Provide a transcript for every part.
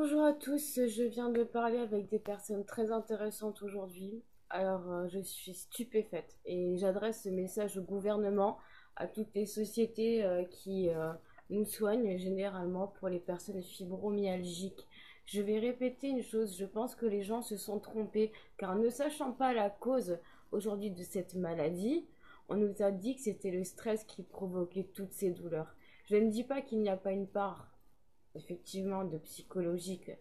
Bonjour à tous, je viens de parler avec des personnes très intéressantes aujourd'hui. Je suis stupéfaite et j'adresse ce message au gouvernement, à toutes les sociétés qui nous soignent généralement pour les personnes fibromyalgiques. Je vais répéter une chose, je pense que les gens se sont trompés car ne sachant pas la cause aujourd'hui de cette maladie, on nous a dit que c'était le stress qui provoquait toutes ces douleurs. Je ne dis pas qu'il n'y a pas une part effectivement de psychologique,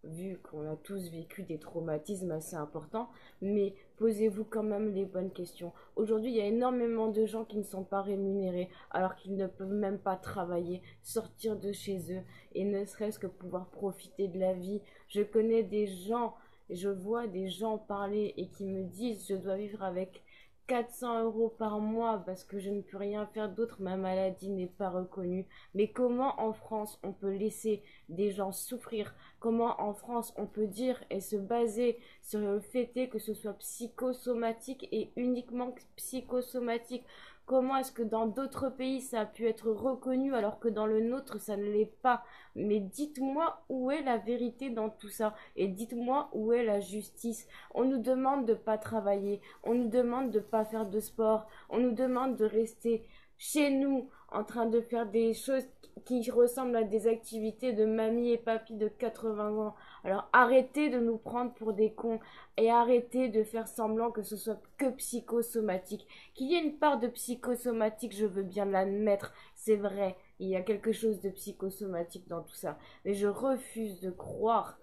vu qu'on a tous vécu des traumatismes assez importants, mais posez-vous quand même les bonnes questions. Aujourd'hui, il y a énormément de gens qui ne sont pas rémunérés, alors qu'ils ne peuvent même pas travailler, sortir de chez eux, et ne serait-ce que pouvoir profiter de la vie. Je connais des gens, je vois des gens parler et qui me disent, je dois vivre avec 400 € par mois parce que je ne peux rien faire d'autre, ma maladie n'est pas reconnue. Mais comment en France on peut laisser des gens souffrir? Comment en France on peut dire et se baser sur le fait que ce soit psychosomatique et uniquement psychosomatique? Comment est-ce que dans d'autres pays ça a pu être reconnu alors que dans le nôtre ça ne l'est pas? Mais dites-moi où est la vérité dans tout ça et dites-moi où est la justice. On nous demande de ne pas travailler, on nous demande de ne pas faire de sport, on nous demande de rester chez nous en train de faire des choses qui ressemblent à des activités de mamie et papy de 80 ans. Alors arrêtez de nous prendre pour des cons et arrêtez de faire semblant que ce soit que psychosomatique. Qu'il y ait une part de psychosomatique, je veux bien l'admettre, c'est vrai, il y a quelque chose de psychosomatique dans tout ça. Mais je refuse de croire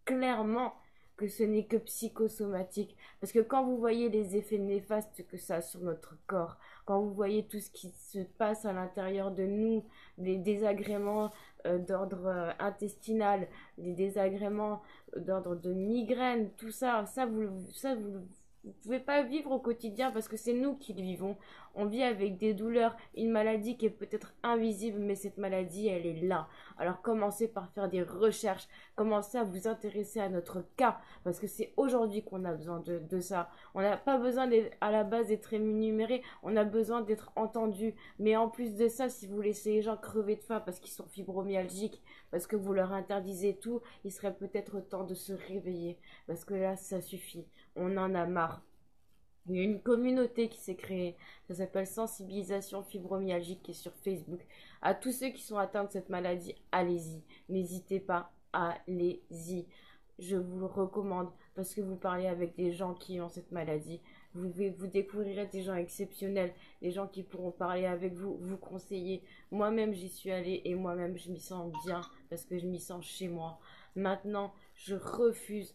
clairement que ce n'est que psychosomatique. Parce que quand vous voyez les effets néfastes que ça a sur notre corps, quand vous voyez tout ce qui se passe à l'intérieur de nous, les désagréments d'ordre intestinal, les désagréments d'ordre de migraine, tout ça, vous pouvez pas vivre au quotidien parce que c'est nous qui le vivons. On vit avec des douleurs, une maladie qui est peut-être invisible, mais cette maladie, elle est là. Alors commencez par faire des recherches, commencez à vous intéresser à notre cas, parce que c'est aujourd'hui qu'on a besoin de ça. On n'a pas besoin à la base d'être rémunéré, on a besoin d'être entendu. Mais en plus de ça, si vous laissez les gens crever de faim parce qu'ils sont fibromyalgiques, parce que vous leur interdisez tout, il serait peut-être temps de se réveiller, parce que là, ça suffit. On en a marre. Il y a une communauté qui s'est créée, ça s'appelle Sensibilisation Fibromyalgique, qui est sur Facebook. À tous ceux qui sont atteints de cette maladie, allez-y, n'hésitez pas, allez-y. Je vous le recommande parce que vous parlez avec des gens qui ont cette maladie. Vous découvrirez des gens exceptionnels, des gens qui pourront parler avec vous, vous conseiller. Moi-même, j'y suis allée et moi-même, je m'y sens bien parce que je m'y sens chez moi. Maintenant, je refuse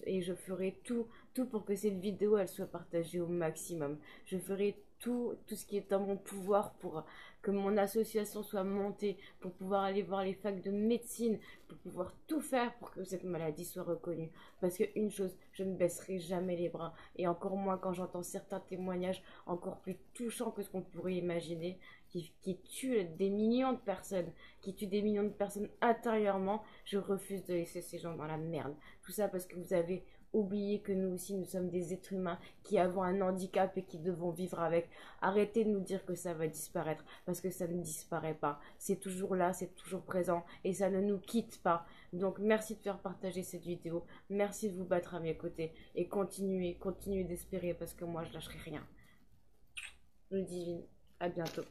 et je ferai tout pour que cette vidéo elle soit partagée au maximum. Je ferai tout ce qui est en mon pouvoir pour que mon association soit montée, pour pouvoir aller voir les facs de médecine, pour pouvoir tout faire pour que cette maladie soit reconnue. Parce qu'une chose, je ne baisserai jamais les bras. Et encore moins quand j'entends certains témoignages encore plus touchants que ce qu'on pourrait imaginer, qui tuent des millions de personnes, qui tuent des millions de personnes intérieurement. Je refuse de laisser ces gens dans la merde. Tout ça parce que vous avez oublié que nous aussi, nous sommes des êtres humains qui avons un handicap et qui devons vivre avec. Arrêtez de nous dire que ça va disparaître, parce que ça ne disparaît pas. C'est toujours là, c'est toujours présent, et ça ne nous quitte pas. Donc merci de faire partager cette vidéo, merci de vous battre à mes côtés, et continuez d'espérer, parce que moi je lâcherai rien. Le divine, à bientôt.